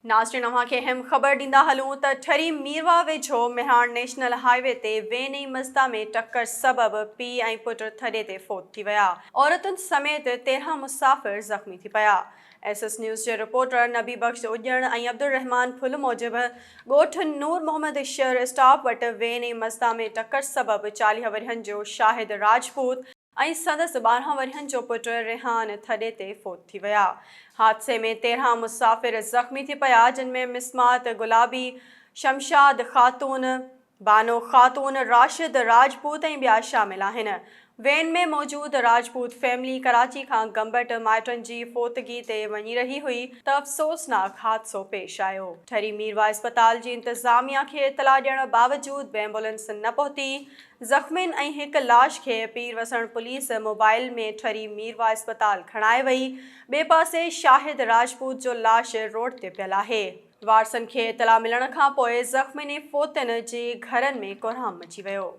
नाज़रीन अव्हांखे अहम ख़बर ॾींदा हलूं त ठरी मीरवा वेझो मिहाड़ नेशनल हाईवे ते वेन ऐं मज़दा में टक्कर सबबि पीउ ऐं पुटु थॾे ते फोत थी विया। औरतुनि समेत 13 मुसाफ़िर ज़ख़्मी थी पिया। एस न्यूज़ जे रिपोर्टर नबी बख़्श उॼण ऐं अब्दुल रहमान फुल मूजिबि ॻोठ नूर मोहम्मद शहर स्टॉप वटि वेन ऐं मज़दा में टक्कर सबबि 40 वरियनि जो शाहिद राजपूत ऐं संदसि 12 वरियनि जो पुटु रिहान थॾे ते फोत थी विया। हादसे में 13 मुसाफ़िर ज़ख़्मी थी पिया, जिन में मिसमात गुलाबी, शमशाद ख़ातून, बानो ख़ातून, राशिद राजपूत ऐं ॿिया शामिल आहिनि। वेन में मौजूद राजपूत फैमिली कराची खां गंबट माइटनि जी फोतगी ते वञी रही हुई त अफ़सोसनाक हादसो पेश आयो। ठरी मीरवा अस्पताल जी इंतज़ामिया खे इतला ॾियण बावजूद एम्बुलेंस न पहुती। ज़ख़्मियुनि ऐं हिकु लाश खे पीर वसण पुलिस मोबाइल में ठरी मीरवा अस्पताल खणाए वई। ॿिए पासे शाहिद राजपूत जो लाश रोड ते पियल आहे। वारसनि खे इतला मिलण खां पोइ ज़ख़्मियुनि ऐं फोतनि जे घरनि में कोरहाम मची वियो।